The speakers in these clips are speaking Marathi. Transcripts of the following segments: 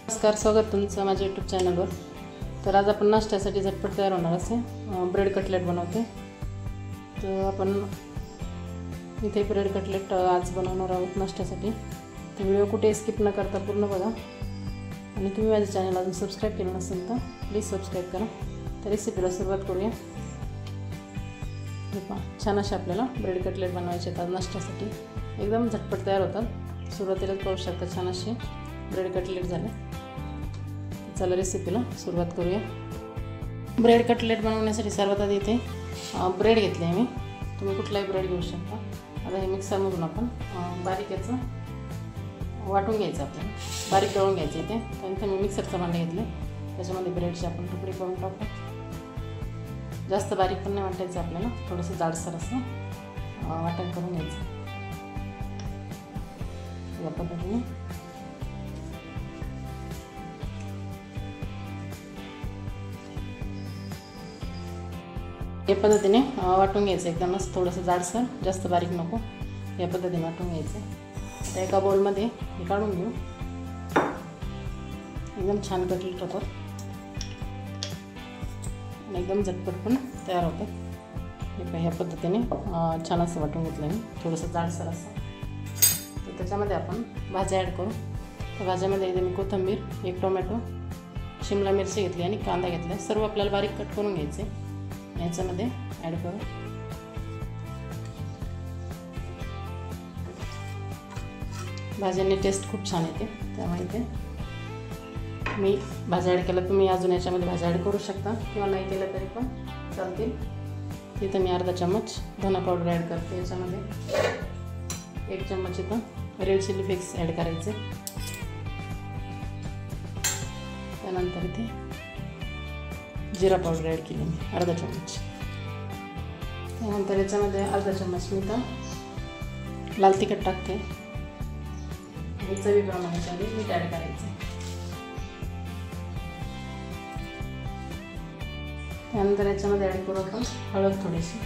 नमस्कार, स्वागत तुमचं माझ्या यूट्यूब चॅनलवर। तर आज आपण नाश्त्यासाठी झटपट तयार होणार असे ब्रेड कटलेट बनवते। तर आपण इथे ब्रेड कटलेट आज बनवणार आहोत नाश्त्यासाठी। तर व्हिडिओ कुठे स्किप न करता पूर्ण बघा आणि तुम्ही माझ्या चॅनल अजून सबस्क्राइब केलं नसेल तर प्लीज सबस्क्राइब करा। तर रेसिपीला सुरुवात करूया। छान असे आपल्याला ब्रेड कटलेट बनवायचे आहेत आज नाश्त्यासाठी, एकदम झटपट तयार होतात। सुरुवातीलाच पाहू शकता छान असे ब्रेड कटलेट झाले। चला रेसिपीला सुरुवात करूया। ब्रेड कटलेट बनवण्यासाठी सर्वात आधी इथे ब्रेड घेतले आहे मी, तुम्ही कुठलाही ब्रेड घेऊ शकता। आता हे मिक्सरमधून आपण बारीक याचं वाटून घ्यायचं, आपल्याला बारीक दळून घ्यायचं। इथे त्यानंतर मी मिक्सरचं भांडं घेतले, त्याच्यामध्ये ब्रेडचे आपण तुकडे करून टाकू। जास्त बारीक पण नाही वाटायचं आपल्याला, थोडंसं जाडसर असं वाटण करून घ्यायचं या पद्धतीने। या पद्धतीने वाटून घ्यायचं, एकदमच थोडंसं जाडसर, जास्त बारीक नको, या पद्धतीने वाटून घ्यायचं। आता एका बाउलमध्ये हे काढून घेऊ। एकदम छान कटलेट होतात आणि एकदम झटपट पण तयार होतात। हे काय ह्या पद्धतीने छान असं वाटून घेतलं मी, थोडंसं जाडसर असं। तर त्याच्यामध्ये आपण भाज्या ॲड करू। तर भाज्यामध्ये इथे मी कोथिंबीर, एक टोमॅटो, शिमला मिरची घेतली आणि कांदा घेतला, सर्व आपल्याला बारीक कट करून घ्यायचे, याच्यामध्ये ॲड करू। भाज्यांनी टेस्ट खूप छान येते, त्यामुळे इथे मी भाज्या ॲड केल्या। तुम्ही अजून याच्यामध्ये भाज्या ॲड करू शकता किंवा नाही केलं तरी पण चालतील। तिथं मी अर्धा चम्मच धना पावडर ॲड करते, याच्यामध्ये 1 चम्मच इथं रेड चिली फ्लेक्स ॲड करायचे। त्यानंतर इथे जिरा पावडर ॲड केली मी अर्धा चम्मच। त्यानंतर याच्यामध्ये अर्धा चम्मच मी इथं लाल तिखट टाकते आणि चवीप्रमाणे याच्यामध्ये मीठ ॲड करायचं। त्यानंतर याच्यामध्ये ॲड करू आपण हळद थोडीशी।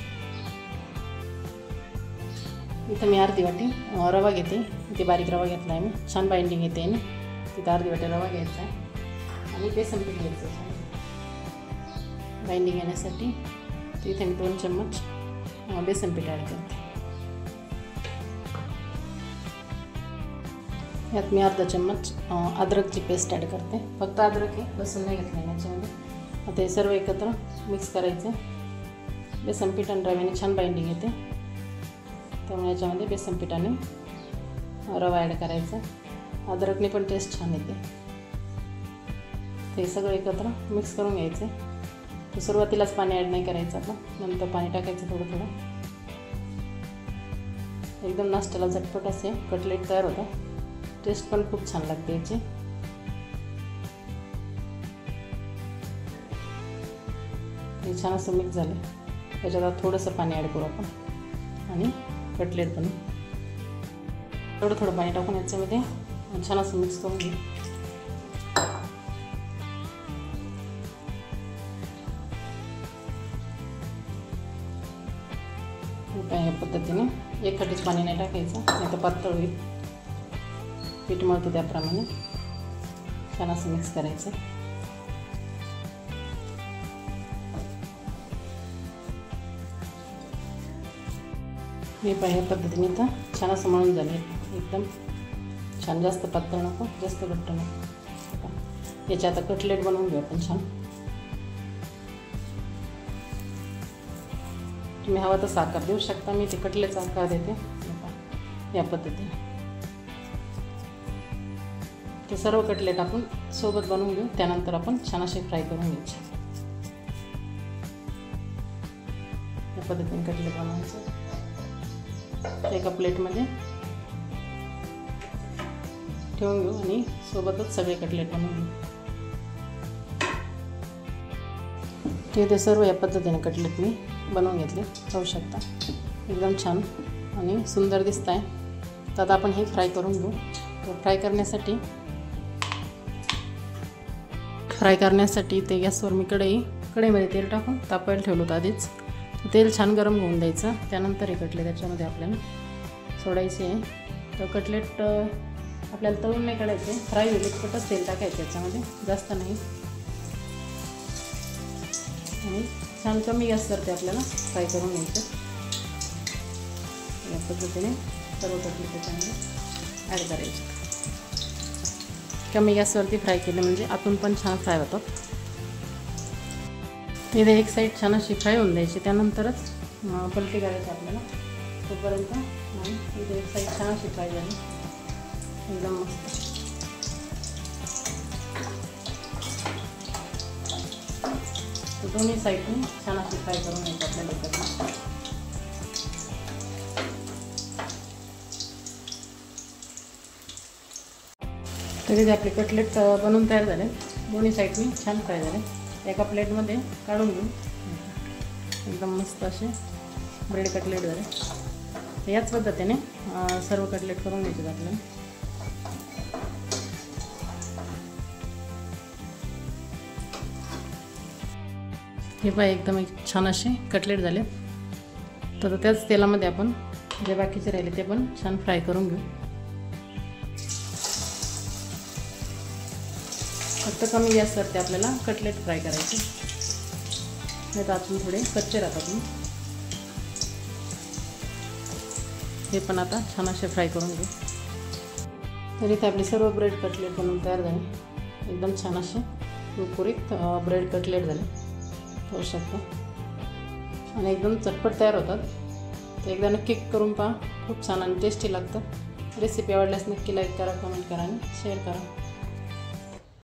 इथं मी अर्धी वाटी रवा घेते, इथे बारीक रवा घेतला आहे मी, छान बाइंडिंग येते आणि तिथं अर्धी वाटी रवा घ्यायचा आहे आणि बेसन पीठ घ्यायचं बाइंडिंग येण्यासाठी। तिथे मी 2 चम्मच बेसन पीठ ॲड करते। यात मी अर्धा चम्मच अद्रकची पेस्ट ॲड करते, फक्त अद्रक आहे, लसूण नाही घेतलं आहे याच्यामध्ये। आता हे सर्व एकत्र मिक्स करायचं। बेसन पीठ आणि रव्याने छान बाइंडिंग येते, त्यामुळे याच्यामध्ये बेसन पीठाने रवा ॲड करायचा, अद्रकने पण टेस्ट छान येते। ते सगळं एकत्र मिक्स करून घ्यायचे। तर सुरुवातीलाच पाणी ॲड नाही करायचं आपण, नंतर पाणी टाकायचं थोडं थोडं। एकदम नाश्त्याला झटपट असे कटलेट तयार होतात, टेस्ट पण खूप छान लागते याची। हे छान असं मिक्स झालं, त्याच्यात थोडंसं पाणी ॲड करू आपण आणि कटलेट बनवू। थोडं थोडं पाणी टाकून याच्यामध्ये छान असं मिक्स करून घेऊ। या पद्धतीने एकखटीच पाणी नाही टाकायचं, नाही तर पातळ होईल। पीठ मळतो त्याप्रमाणे छान असं मिक्स करायचं। मी ह्या पद्धतीने तर छान असं मळून झाले, एकदम छान, जास्त पातळ नको, जास्त घट्ट नको। याचे आता कटलेट बनवून घेऊ आपण छान। तुम्ही हवा तसा आकार देऊ शकता, मी ते कटलेटचा आकार देते या पद्धतीने। ते सर्व कटलेट आपण सोबत बनवून घेऊ, त्यानंतर आपण छान असे फ्राय करून घ्यायचे। या पद्धतीने कटलेट बनवायचे। एका प्लेटमध्ये ठेवून घेऊ आणि सोबतच सगळे कटलेट बनवून घेऊ। ते सर्व या पद्धतीने कटलेट मी बनवून घेतले, पाहू शकता एकदम छान आणि सुंदर दिसत आहे। तर आता आपण हे फ्राय करून घेऊ। तर फ्राय करण्यासाठी ते गॅसवर मी कढईमध्ये तेल टाकून तापायला ठेवलं होतं आधीच। तेल छान गरम होऊन द्यायचं, त्यानंतर हे कटलेट त्याच्यामध्ये आपल्याला सोडायचे आहे। तर कटलेट आपल्याला तळून नाही काढायचे, फ्राय होईल इतपतच तेल टाकायचं याच्यामध्ये, जास्त नाही. आणि छान कमी गॅसवरती आपल्याला फ्राय करून घ्यायचं. या पद्धतीने सर्व कटलेट त्याच्यामध्ये ॲड करायचे. कमी गॅसवरती फ्राय केले म्हणजे आतून पण छान फ्राय होतात. इथे एक साईड छान अशी फ्राय होऊन द्यायची, त्यानंतरच पलटी करायची आपल्याला तोपर्यंत. आणि इथे एक साईड छान अशी फ्राय झाली, एकदम मस्त. दोन्ही साईडनी छान अशी फ्राय करून घ्यायची आपल्याला एकत्र. तरी ते आपले कटलेट बनवून तयार झाले, दोन्ही साईडनी छान फ्राय झाले. एका प्लेटमध्ये काढून घेऊ. एकदम मस्त असे ब्रेड कटलेट झाले. याच पद्धतीने सर्व कटलेट करून घ्यायचे आपल्याला. हे पहा एकदम छान असे कटलेट झाले. तर त्याच तेलामध्ये आपण जे बाकीचे राहिले ते पण छान फ्राय करून घेऊ. फक्त कमी गॅसवरती आपल्याला कटलेट फ्राय करायचे, नाही तर आतून थोडे कच्चे राहतात ना. हे पण आता छान असे फ्राय करून घेऊ. तर इथे आपले सर्व ब्रेड कटलेट बनवून तयार झाले. एकदम छान असे कुरकुरीत ब्रेड कटलेट झाले, होऊ शकतं. आणि एकदम चटपट तयार होतात. तर एकदा नक्की करून पहा, खूप छान आणि टेस्टी लागतं. रेसिपी आवडल्यास नक्की लाईक करा, कमेंट करा आणि शेअर करा.